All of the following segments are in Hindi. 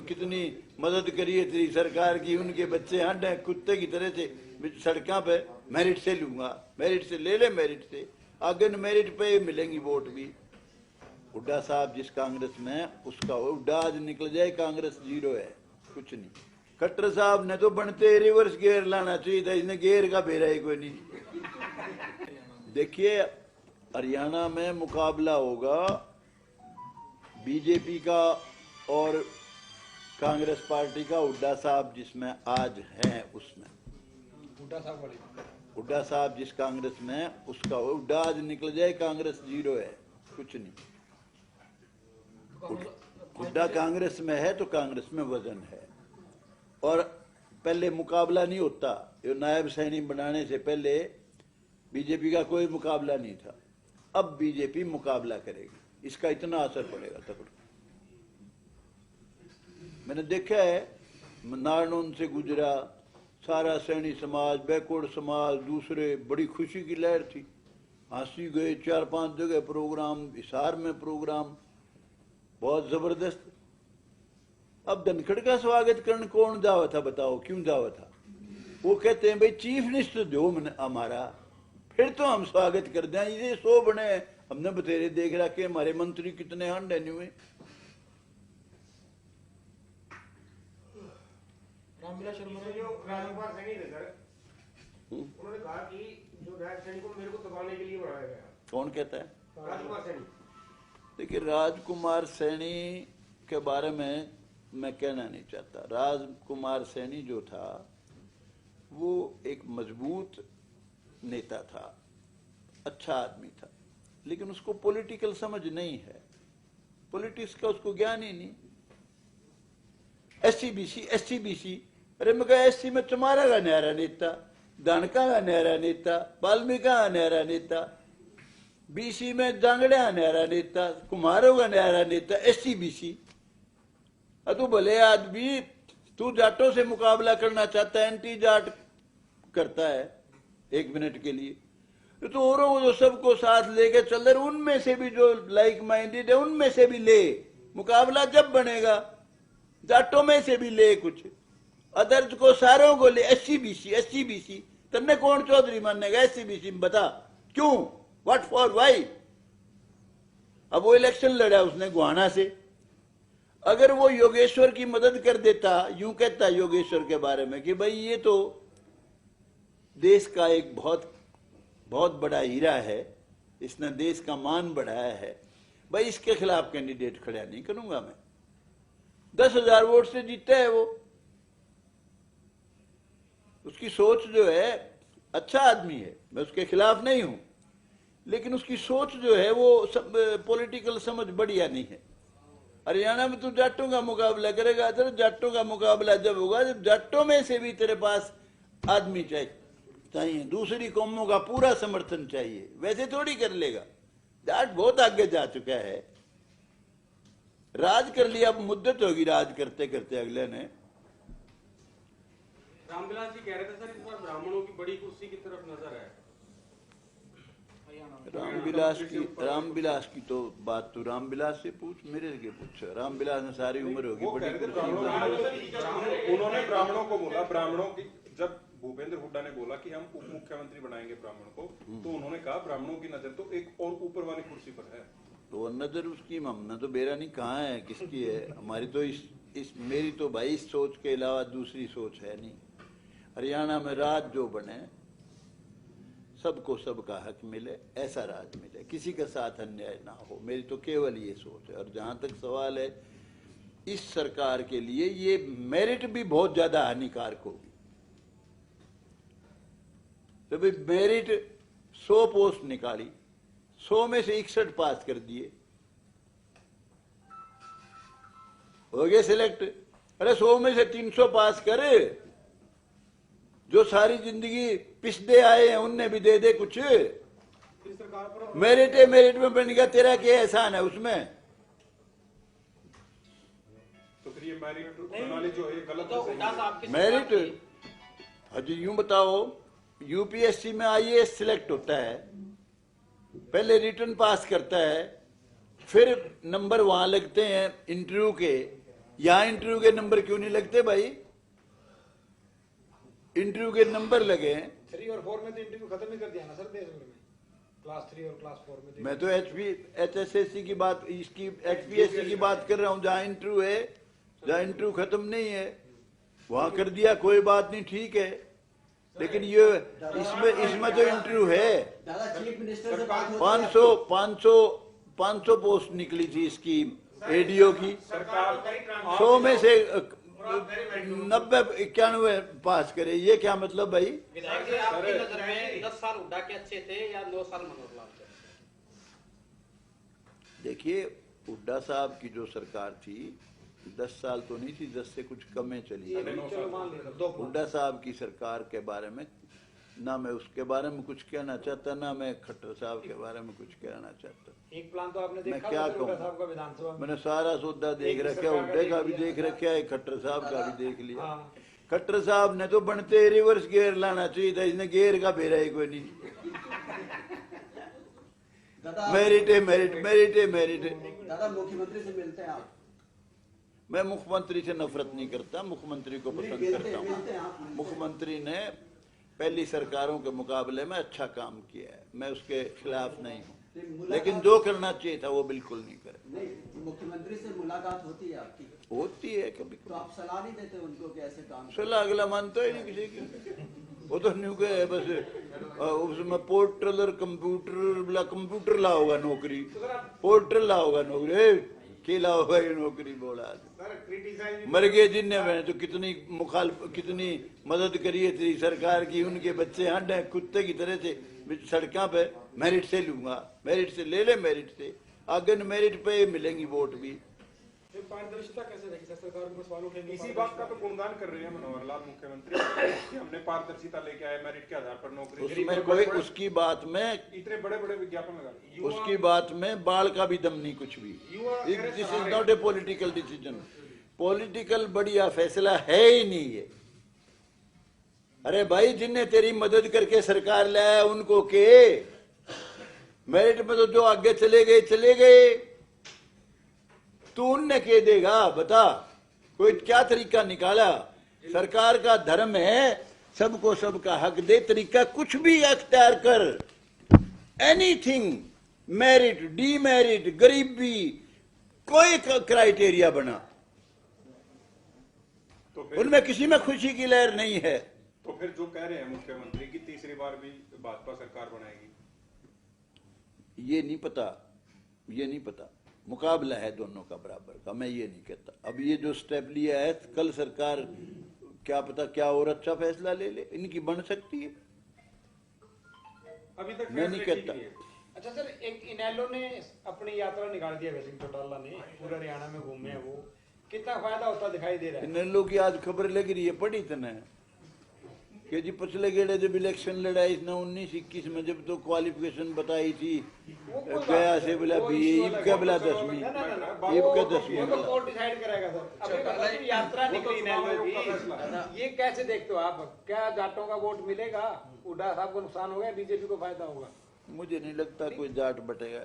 कितनी मदद करी है तेरी सरकार की, उनके बच्चे हंड हैं कुत्ते की तरह से सड़कों पे, मेरिट से लूंगा, मेरिट से ले ले, मेरिट से आगे मेरिट पे मिलेंगी वोट भी। हुड्डा साहब जिस कांग्रेस में है उसका हुड्डा आज निकल जाए, कांग्रेस जीरो है, कुछ नहीं। खट्टर साहब ने तो बनते रिवर्स गियर लाना चाहिए था, इसने गियर का फेरा ही कोई नहीं। देखिए हरियाणा में मुकाबला होगा बीजेपी का और कांग्रेस पार्टी का। हुड्डा साहब जिसमें आज हैं उसमें, हुड्डा साहब जिस कांग्रेस में है उसका हुड्डा आज निकल जाए, कांग्रेस जीरो है, कुछ नहीं। हुड्डा कांग्रेस में है तो कांग्रेस में वजन है। और पहले मुकाबला नहीं होता, ये नायब सैनी बनाने से पहले बीजेपी का कोई मुकाबला नहीं था, अब बीजेपी मुकाबला करेगी, इसका इतना असर पड़ेगा तब। मैंने देखा है नारनौल से गुजरा सारा सैनी समाज, बैकवर्ड समाज, दूसरे, बड़ी खुशी की लहर थी, हंसी गए, 4-5 जगह प्रोग्राम, हिसार में प्रोग्राम, बहुत जबरदस्त। अब धनखड़ का स्वागत करने कौन जावा था बताओ, क्यों जावा था? वो कहते हैं भाई चीफ मिनिस्टर जो हमारा, फिर तो हम स्वागत कर दें, ये 100 बने, हमने बतेरे देख रखे, हमारे मंत्री कितने हंड है हुए। रामविलास शर्मा ने जो राजकुमार सैनी थे सर, उन्होंने कहा कि जो नायब सैनी को मेरे को दबाने के लिए बनाया गया। कौन कहता है? राजकुमार सैनी। देखिए राजकुमार सैनी के बारे में मैं कहना नहीं चाहता। राजकुमार सैनी जो था वो एक मजबूत नेता था, अच्छा आदमी था, लेकिन उसको पॉलिटिकल समझ नहीं है, पॉलिटिक्स का उसको ज्ञान ही नहीं। एससी अरे मैं कहा एससी में तुम्हारा का न्यारा नेता, दानका का न्यारा नेता, वाल्मीकि का न्यारा नेता, बीसी में जांगड़े का न्यारा नेता, कुमारों का न्यारा नेता, एससी बीसी। तू भले आदमी, तू जाटों से मुकाबला करना चाहता है, एंटी जाट करता है 1 मिनट के लिए, तो औरों को जो सबको साथ लेके चल रहे, उनमें से भी जो लाइक माइंडेड है उनमें से भी ले, मुकाबला जब बनेगा जाटों में से भी ले, कुछ अदर्स को सारों को ले। एससी बीसी तन्ने कौन चौधरी मानेगा एससी बीसी में, बता क्यों, व्हाट फॉर वाई? अब वो इलेक्शन लड़ा उसने गुहाना से, अगर वो योगेश्वर की मदद कर देता, यूं कहता योगेश्वर के बारे में कि भाई ये तो देश का एक बहुत बहुत बड़ा हीरा है, इसने देश का मान बढ़ाया है, भाई इसके खिलाफ कैंडिडेट खड़ा नहीं करूंगा मैं। 10,000 वोट से जीता है वो, उसकी सोच जो है, अच्छा आदमी है, मैं उसके खिलाफ नहीं हूं, लेकिन उसकी सोच जो है वो पॉलिटिकल समझ बढ़िया नहीं है। हरियाणा में तू जाटों का मुकाबला करेगा, तो जाटों का मुकाबला जब होगा जब जाटों में से भी तेरे पास आदमी चाहिए, दूसरी कौमों का पूरा समर्थन चाहिए, वैसे थोड़ी कर लेगा। जाट बहुत आगे जा चुका है, राज कर लिया, अब मुद्दत होगी राज करते करते अगले ने। रामविलास जी कह रहे थे सर इस बार ब्राह्मणों की बड़ी कुर्सी की तरफ नजर है। रामविलास की तो बात तो रामविलास से पूछ, मेरे से पूछ। रामविलास ने सारी उम्र होगी बड़ी कुर्सी। उन्होंने ब्राह्मणों को बोला, ब्राह्मणों की जब भूपेंद्र हुड्डा ने बोला कि हम उप मुख्यमंत्री बनाएंगे ब्राह्मण को, तो उन्होंने कहा ब्राह्मणों की नजर तो एक और ऊपर वाली कुर्सी पर है। तो नजर उसकी, हमने तो बेरा नहीं, कहाँ है किसकी है, हमारी तो इस मेरी तो भाई इस सोच के अलावा दूसरी सोच है नहीं। हरियाणा में राज जो बने, सबको सबका हक मिले, ऐसा राज मिले, किसी के साथ अन्याय ना हो, मेरी तो केवल ये सोच है। और जहां तक सवाल है इस सरकार के लिए, ये मेरिट भी बहुत ज्यादा हानिकारक होगी। तो भाई मेरिट 100 पोस्ट निकाली, 100 में से 61 पास कर दिए, हो गए सिलेक्ट। अरे 100 में से 300 पास करे, जो सारी जिंदगी पिछड़े आए हैं उनने भी दे दे कुछ। मेरिट में बन गया, तेरा क्या एहसान है उसमें? तो फिर ये मेरिट प्रणाली जो है गलत है। मेरिट अजी यूं बताओ, यूपीएससी में आईएएस सिलेक्ट होता है, पहले रिटर्न पास करता है, फिर नंबर वहां लगते हैं इंटरव्यू के, यहाँ इंटरव्यू के नंबर क्यों नहीं लगते भाई? इंटरव्यू के नंबर लगे हैं। 3 और 4 में तो इंटरव्यू खत्म ही कर दिया ना सर देश भर में, क्लास 3 और क्लास 4 में तो। मैं तो HSSC की बात, इसकी HPSC की बात कर रहा हूँ, जहाँ इंटरव्यू है, जहाँ इंटरव्यू खत्म नहीं है वहां कर दिया, कोई बात नहीं, ठीक है। लेकिन ये इसमें तो इंटरव्यू है। दादा चीफ मिनिस्टर से बात होती है 500 पोस्ट निकली थी इसकी ADO की, 100 में से 90-91 पास करे, ये क्या मतलब भाई? विधायक जी, आपकी नजर में 10 साल हुड्डा के अच्छे थे या 9 साल मनोहर लाल के? देखिए, हुड्डा साहब की जो सरकार थी 10 साल तो नहीं थी, 10 से कुछ कम ही चली है। चलो मान लिया 2 हुड्डा साहब की सरकार के बारे में ना मैं उसके बारे में कुछ कहना चाहता, ना मैं खट्टर साहब के बारे में कुछ कहना चाहता। एक प्लान तो आपने मैं देखा क्या हुड्डा कहूँ? साहब का विधानसभा में। मैंने सारा सौदा देख रखा, हुड्डे का भी देख रखा है, खट्टर साहब का भी देख लिया। हाँ। खट्टर साहब ने तो बनते रिवर्स गियर लाना चाहिए था, इसने गियर का फेरा ही कोई नहीं। दादा मेरिट है, मेरिट है। दादा मुख्यमंत्री से मिलते हैं आप? मैं मुख्यमंत्री से नफरत नहीं करता, मुख्यमंत्री को पसंद करता मिलते हैं हूँ। आप? मुख्यमंत्री ने पहली सरकारों के मुकाबले में अच्छा काम किया है, मैं उसके खिलाफ नहीं हूँ, लेकिन जो करना चाहिए था वो बिल्कुल नहीं करे। नहीं, मुख्यमंत्री से मुलाकात होती है आपकी? होती है कभी तो आप सलाह नहीं देते उनको कि ऐसे काम करें? सलाह अगला मानता ही नहीं किसी की, वो तो न्यू के बस उसमें पोर्टल कंप्यूटर ला होगा नौकरी, पोर्टल ला होगा नौकरी, केला होगा ये नौकरी बोला। सर क्रिटिसाइज मर गए जिनने, मैंने तो कितनी मदद करी है तेरी सरकार की, उनके बच्चे हंड है कुत्ते की तरह से सड़कों पे, मेरिट से लूंगा, मेरिट से ले ले, मेरिट से आगे मेरिट पे मिलेंगी वोट भी। पारदर्शिता कैसे रहेगी सर सरकार के पास? वालों के इसी बात का तो गुणगान कर रहे हैं मनोहर लाल मुख्यमंत्री कि हमने पारदर्शिता लेके आए, मेरिट के आधार पर नौकरी। उसमें कोई उसकी बात में, इतने बड़े बड़े विज्ञापन लगा, उसकी बात में बाल का भी दम नहीं कुछ भी। This is not a political decision, political बढ़िया फैसला है ही नहीं ये। अरे भाई, जिनने तेरी मदद करके सरकार लाया उनको के मेरिट में तो जो आगे चले गए, तू उनने के देगा? बता, कोई क्या तरीका निकाला? सरकार का धर्म है सबको सबका हक दे, तरीका कुछ भी अख्तियार कर, एनीथिंग, मेरिट, डीमेरिट, गरीबी, कोई क्राइटेरिया बना, तो फिर उनमें किसी में खुशी की लहर नहीं है। तो फिर जो कह रहे हैं मुख्यमंत्री की तीसरी बार भी भाजपा सरकार बनाएगी, ये नहीं पता, मुकाबला है दोनों का बराबर का, मैं ये नहीं कहता। अब ये जो स्टेप लिया है, कल सरकार क्या पता क्या और अच्छा फैसला ले ले, इनकी बन सकती है, अभी तक मैं नहीं फैसले कहता। ठीक नहीं है। अच्छा सर, एक इनेलो ने अपनी यात्रा निकाल दिया, वैसे चौटाला ने पूरा हरियाणा में घूमे हैं, वो कितना फायदा होता दिखाई दे रहा है? इन लोग की आज खबर लग रही है, पढ़ी तने कि जी पिछले गेड़े जब इलेक्शन लड़ाई इसने 19-21 में, जब तो क्वालिफिकेशन बताई थी गया से बोला BA, ईब क्या बोला 10वीं, ईब का 10वीं वो तो कोर्ट डिसाइड करेगा सर। अभी बताइए, यात्रा निकली इनेलो की, ये कैसे देखते हो आप? क्या जाटों का वोट मिलेगा? हुड्डा साहब को नुकसान होगा, बीजेपी को फायदा होगा? मुझे नहीं लगता कोई जाट बटेगा।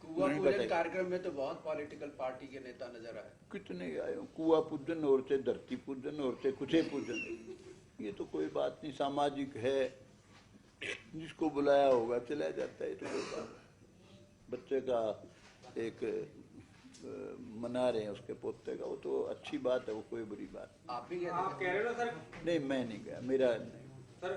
कुआ नहीं पूजन बटेगा। कार्यक्रम में तो बहुत पॉलिटिकल पार्टी के नेता नजर आए। कितने आए हो, कुआ पूजन और से धरती पूजन और से कुछ पूजन, ये तो कोई बात नहीं, सामाजिक है, जिसको बुलाया होगा चला जाता है, तो कोई बात नहीं। बच्चे का एक मना रहे हैं उसके पोते का, वो तो अच्छी बात है, वो कोई बुरी बात आप भी आप कह रहे हो ना सर, नहीं। मैं नहीं गया, मेरा नहीं। सर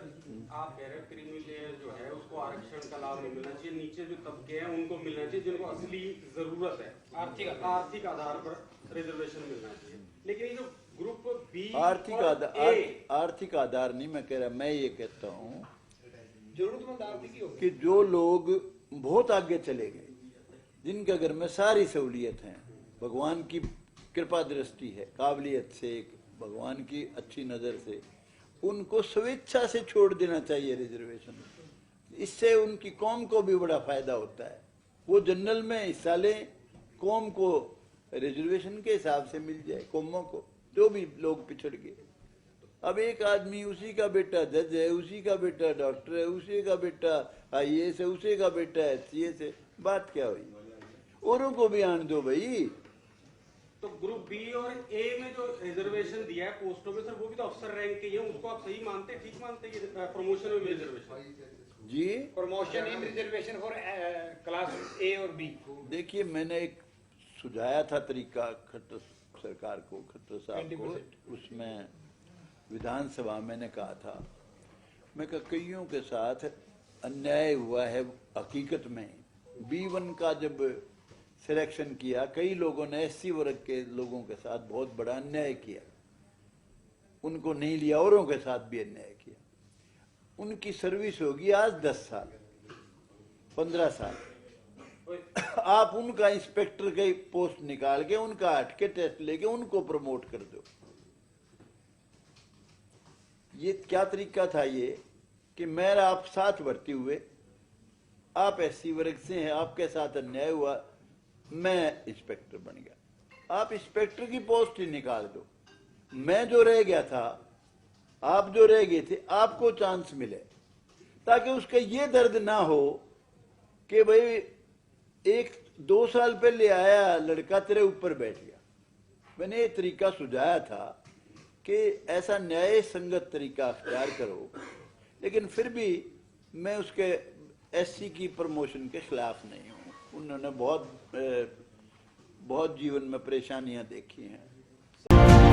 आप कह रहे हो क्रीमी लेयर जो है उसको आरक्षण का लाभ नहीं मिलना चाहिए, नीचे जो तबके हैं उनको मिलना चाहिए जिनको असली जरूरत है, आर्थिक आधार पर रिजर्वेशन मिलना चाहिए। लेकिन ये जो ग्रुप बी आर्थिक आधार नहीं मैं कह रहा, मैं ये कहता हूँ जरूरतमंद आर्थिक होगी कि जो लोग बहुत आगे चले गए, जिनके घर में सारी सहूलियत है, भगवान की कृपा दृष्टि है, काबिलियत से, एक भगवान की अच्छी नजर से, उनको स्वेच्छा से छोड़ देना चाहिए रिजर्वेशन। इससे उनकी कौम को भी बड़ा फायदा होता है, वो जनरल में हिस्सा लें, कौम को रिजर्वेशन के हिसाब से मिल जाए, कौमों को जो भी लोग पिछड़ गए। अब एक आदमी, उसी का बेटा जज है, उसी का बेटा डॉक्टर है, उसी का बेटा IAS है, उसी का बेटा HCS है, बात क्या हुई? औरों को भी आने दो भाई, तो ग्रुप बी और ए में जो रिजर्वेशन दिया है पोस्टों में सर, वो भी तो अफसर रैंक के ही है, उसको आप सही मानते हैं, ठीक मानते हैं कि प्रमोशन में रिजर्वेशन? जी promotion in reservation for class A और बी। देखिए, मैंने एक सुझाया था तरीका खट्टर सरकार को, खट्टर साहब को, उसमें विधानसभा मैंने कहा था, मैं कहा कईयों के साथ अन्याय हुआ है। हकीकत में B1 का जब सिलेक्शन किया, कई लोगों ने SC वर्ग के लोगों के साथ बहुत बड़ा अन्याय किया, उनको नहीं लिया, औरों के साथ भी अन्याय किया। उनकी सर्विस होगी आज 10 साल 15 साल, आप उनका इंस्पेक्टर के पोस्ट निकाल के, उनका हट के टेस्ट लेके उनको प्रमोट कर दो। ये क्या तरीका था ये कि मेरा आप साथ भर्ती हुए, आप SC वर्ग से हैं, आपके साथ अन्याय हुआ, मैं इंस्पेक्टर बन गया, आप इंस्पेक्टर की पोस्ट ही निकाल दो, मैं जो रह गया था, आप जो रह गए थे, आपको चांस मिले, ताकि उसका ये दर्द ना हो कि भाई 1-2 साल पहले आया लड़का तेरे ऊपर बैठ गया। मैंने ये तरीका सुझाया था कि ऐसा न्याय संगत तरीका अख्तियार करो, लेकिन फिर भी मैं उसके SC की प्रमोशन के खिलाफ नहीं हूँ। उन्होंने बहुत जीवन में परेशानियां देखी हैं।